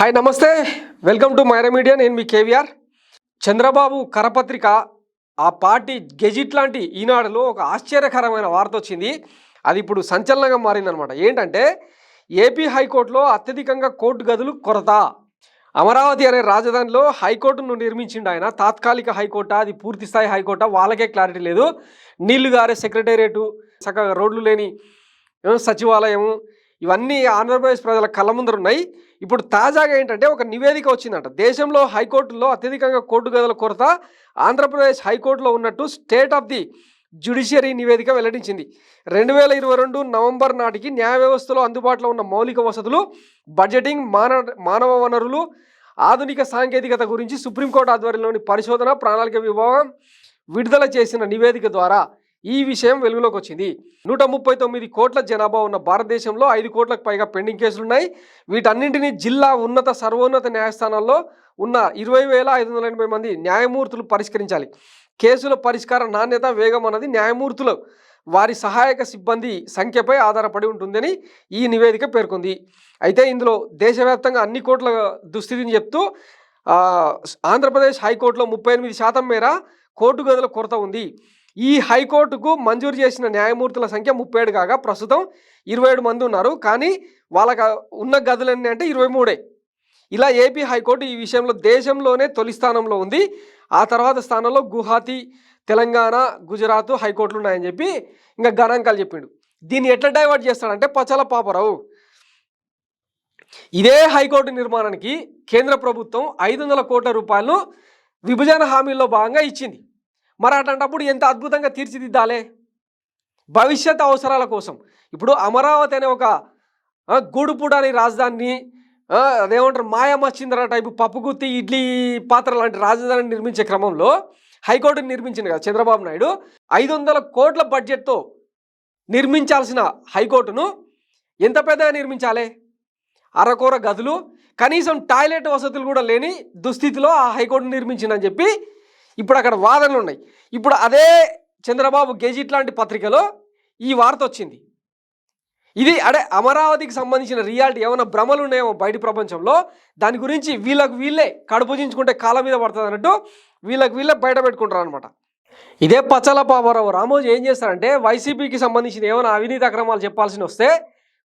Hi నమస్తే, welcome to Myra Media. నేను మీ కేవీఆర్. చంద్రబాబు కరపత్రిక ఆ పార్టీ గెజిట్ లాంటి ఈనాడులో ఒక ఆశ్చర్యకరమైన వార్త వచ్చింది. అది ఇప్పుడు సంచలనంగా మారిందనమాట. ఏంటంటే ఏపీ హైకోర్టులో అత్యధికంగా కోర్టు గదులు కొరత. అమరావతి అనే రాజధానిలో హైకోర్టును నిర్మించిండు ఆయన. తాత్కాలిక హైకోర్టా, అది పూర్తిస్థాయి హైకోర్టా, వాళ్ళకే క్లారిటీ లేదు. నీళ్లు గారే సెక్రటేరియటు, చక్కగా రోడ్లు లేని సచివాలయం, ఇవన్నీ ఆంధ్రప్రదేశ్ ప్రజల కళ్ళ ముందర ఉన్నాయి. ఇప్పుడు తాజాగా ఏంటంటే ఒక నివేదిక వచ్చిందంట. దేశంలో హైకోర్టులో అత్యధికంగా కోర్టు గదుల కొరత ఆంధ్రప్రదేశ్ హైకోర్టులో ఉన్నట్టు స్టేట్ ఆఫ్ ది జ్యుడిషియరీ నివేదిక వెల్లడించింది. 2022 నవంబర్ నాటికి న్యాయ వ్యవస్థలో అందుబాటులో ఉన్న మౌలిక వసతులు, బడ్జెటింగ్, మానవ వనరులు, ఆధునిక సాంకేతికత గురించి సుప్రీంకోర్టు ఆధ్వర్యంలోని పరిశోధన ప్రణాళిక విభాగం విడుదల చేసిన నివేదిక ద్వారా ఈ విషయం వెలుగులోకి వచ్చింది. 139 కోట్ల జనాభా ఉన్న భారతదేశంలో 5 కోట్లకు పైగా పెండింగ్ కేసులున్నాయి. వీటన్నింటినీ జిల్లా ఉన్నత సర్వోన్నత న్యాయస్థానాల్లో ఉన్న 20,580 మంది న్యాయమూర్తులు పరిష్కరించాలి. కేసుల పరిష్కార నాణ్యత, వేగం అన్నది న్యాయమూర్తులు వారి సహాయక సిబ్బంది సంఖ్యపై ఆధారపడి ఉంటుందని ఈ నివేదిక పేర్కొంది. అయితే ఇందులో దేశవ్యాప్తంగా అన్ని కోట్ల దుస్థితిని చెప్తూ ఆంధ్రప్రదేశ్ హైకోర్టులో 38% మేర కోర్టు గదుల కొరత ఉంది. ఈ హైకోర్టుకు మంజూరు చేసిన న్యాయమూర్తుల సంఖ్య 37 కాగా ప్రస్తుతం 27 మంది ఉన్నారు. కానీ వాళ్ళకి ఉన్న గదులన్నీ అంటే 23. ఇలా ఏపీ హైకోర్టు ఈ విషయంలో దేశంలోనే తొలి స్థానంలో ఉంది. ఆ తర్వాత స్థానంలో గువాహతి, తెలంగాణ, గుజరాత్ హైకోర్టులు ఉన్నాయని చెప్పి ఇంకా గణాంకాలు చెప్పిండు. దీన్ని ఎట్లా డైవర్ట్ చేస్తాడంటే పచ్చల పాపరావు. ఇదే హైకోర్టు నిర్మాణానికి కేంద్ర ప్రభుత్వం 500 కోట్ల రూపాయలను విభజన హామీల్లో భాగంగా ఇచ్చింది. మరి అట్లాంటప్పుడు ఎంత అద్భుతంగా తీర్చిదిద్దాలే భవిష్యత్ అవసరాల కోసం. ఇప్పుడు అమరావతి అనే ఒక గూడుపుడాని రాజధానిని, అదేమంటారు మాయామచ్చింద్ర టైపు పప్పుగుత్తి ఇడ్లీ పాత్ర లాంటి రాజధానిని నిర్మించే క్రమంలో హైకోర్టుని నిర్మించింది కదా చంద్రబాబు నాయుడు. 500 కోట్ల బడ్జెట్తో నిర్మించాల్సిన హైకోర్టును ఎంత పెద్దగా నిర్మించాలి? అరకొర గదులు, కనీసం టాయిలెట్ వసతులు కూడా లేని దుస్థితిలో ఆ హైకోర్టును నిర్మించిందని చెప్పి ఇప్పుడు అక్కడ వాదనలు ఉన్నాయి. ఇప్పుడు అదే చంద్రబాబు గెజిట్ లాంటి పత్రికలో ఈ వార్త వచ్చింది. ఇది అమరావతికి సంబంధించిన రియాలిటీ ఏమైనా భ్రమలు ఉన్నాయేమో బయట ప్రపంచంలో, దాని గురించి వీళ్ళకు వీళ్ళే కడుపుజించుకుంటే కాళ్ళ మీద పడుతుంది అన్నట్టు వీళ్ళకి వీళ్ళే బయట పెట్టుకుంటారు అనమాట. ఇదే పచ్చల పాపారావు రామోజు ఏం చేస్తారంటే వైసీపీకి సంబంధించిన ఏమైనా అవినీతి అక్రమాలు చెప్పాల్సి వస్తే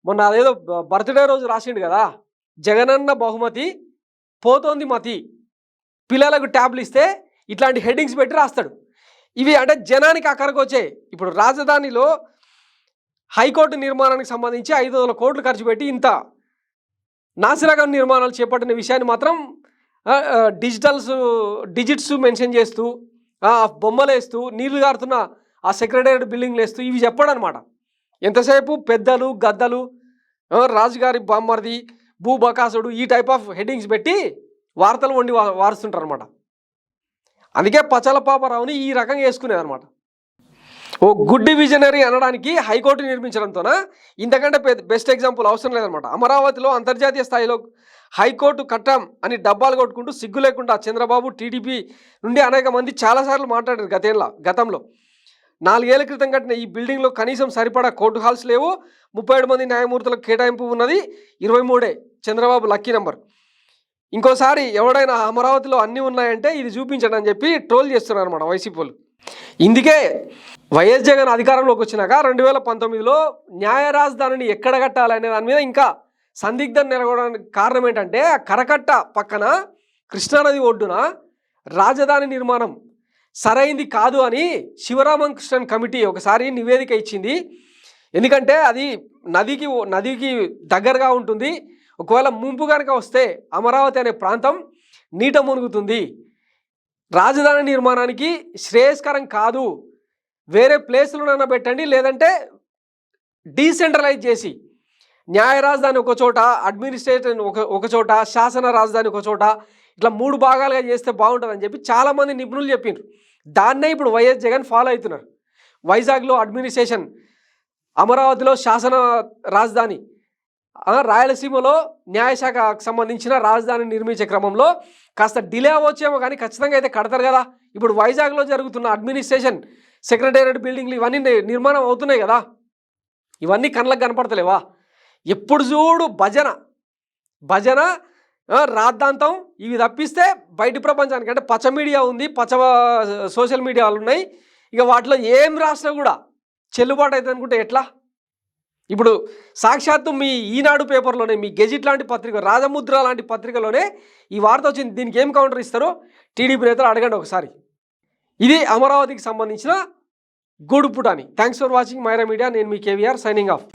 మొన్న అదేదో బర్త్డే రోజు రాసిండు కదా, జగనన్న బహుమతి పోతోంది మతి, పిల్లలకు ట్యాబ్లు ఇస్తే ఇట్లాంటి హెడ్డింగ్స్ పెట్టి రాస్తాడు. ఇవి అంటే జనానికి అక్కడికి వచ్చే. ఇప్పుడు రాజధానిలో హైకోర్టు నిర్మాణానికి సంబంధించి 500 కోట్లు ఖర్చు పెట్టి ఇంత నాసిరకం నిర్మాణాలు చేపట్టిన విషయాన్ని మాత్రం డిజిట్స్ మెన్షన్ చేస్తూ, బొమ్మలు వేస్తూ, నీళ్లు గారుతున్న ఆ సెక్రటేరియట్ బిల్డింగ్లు వేస్తూ ఇవి చెప్పడనమాట. ఎంతసేపు పెద్దలు, గద్దలు, రాజుగారి బామ్మర్ది, భూబకాసుడు, ఈ టైప్ ఆఫ్ హెడ్డింగ్స్ పెట్టి వార్తలు వండి వారుస్తుంటారు అనమాట. అందుకే పచ్చల పాపారావుని ఈ రకంగా వేసుకునేది అనమాట. ఓ గుడ్ విజనరీ అనడానికి హైకోర్టు నిర్మించడంతోన ఇంతకంటే బెస్ట్ ఎగ్జాంపుల్ అవసరం లేదనమాట. అమరావతిలో అంతర్జాతీయ స్థాయిలో హైకోర్టు కట్టాం అని డబ్బాలు కొట్టుకుంటూ సిగ్గు లేకుండా చంద్రబాబు, టీడీపీ నుండి అనేక మంది చాలాసార్లు మాట్లాడారు. గతంలో 4 ఏళ్ల క్రితం కట్టిన ఈ బిల్డింగ్లో కనీసం సరిపడా కోర్టు హాల్స్ లేవు. 37 మంది న్యాయమూర్తులకు కేటాయింపు ఉన్నది. 23 చంద్రబాబు లక్కీ నెంబర్. ఇంకోసారి ఎవడైనా అమరావతిలో అన్నీ ఉన్నాయంటే ఇది చూపించండి అని చెప్పి ట్రోల్ చేస్తున్నారు అనమాట వైసీపీ వాళ్ళు. ఇందుకే వైఎస్ జగన్ అధికారంలోకి వచ్చినాక 2019లో న్యాయ రాజధానిని ఎక్కడ కట్టాలనే దాని మీద ఇంకా సందిగ్ధం నెలకొనడానికి కారణం ఏంటంటే కరకట్ట పక్కన కృష్ణానది ఒడ్డున రాజధాని నిర్మాణం సరైంది కాదు అని శివరామకృష్ణన్ కమిటీ ఒకసారి నివేదిక ఇచ్చింది. ఎందుకంటే అది నదికి దగ్గరగా ఉంటుంది. ఒకవేళ ముంపు కనుక వస్తే అమరావతి అనే ప్రాంతం నీట మునుగుతుంది, రాజధాని నిర్మాణానికి శ్రేయస్కరం కాదు, వేరే ప్లేసులను పెట్టండి, లేదంటే డీసెంట్రలైజ్ చేసి న్యాయ రాజధాని ఒక చోట, అడ్మినిస్ట్రేషన్ ఒక చోట, శాసన రాజధాని ఒక చోట, ఇట్లా 3 భాగాలుగా చేస్తే బాగుంటుందని చెప్పి చాలామంది నిపుణులు చెప్పారు. దాన్నే ఇప్పుడు వైఎస్ జగన్ ఫాలో అవుతున్నారు. వైజాగ్లో అడ్మినిస్ట్రేషన్, అమరావతిలో శాసన రాజధాని, రాయలసీమలో న్యాయశాఖకు సంబంధించిన రాజధాని నిర్మించే క్రమంలో కాస్త డిలే అవ్వచ్చేమో కానీ ఖచ్చితంగా అయితే కడతారు కదా. ఇప్పుడు వైజాగ్లో జరుగుతున్న అడ్మినిస్ట్రేషన్ సెక్రటేరియట్ బిల్డింగ్లు ఇవన్నీ నిర్మాణం అవుతున్నాయి కదా, ఇవన్నీ కళ్ళకు కనపడతలేవా? ఎప్పుడు చూడు భజన రాద్ధాంతం ఇవి తప్పిస్తే బయటి ప్రపంచానికి అంటే పచ్చ మీడియా ఉంది, పచ్చ సోషల్ మీడియాలు ఉన్నాయి, ఇక వాటిలో ఏం రాసినా కూడా చెల్లుబాటు అవుతుంది అనుకుంటే ఎట్లా? ఇప్పుడు సాక్షాత్తు మీ ఈనాడు పేపర్లోనే, మీ గెజిట్ లాంటి పత్రిక, రాజముద్ర లాంటి పత్రికలోనే ఈ వార్త వచ్చింది. దీనికి ఏం కౌంటర్ ఇస్తారో టీడీపీ నేతలు అడగండి ఒకసారి. ఇది అమరావతికి సంబంధించిన గూడుపుటాని. Thanks for watching Myra Media. నేను మీ కేవీఆర్ సైనింగ్ ఆఫ్.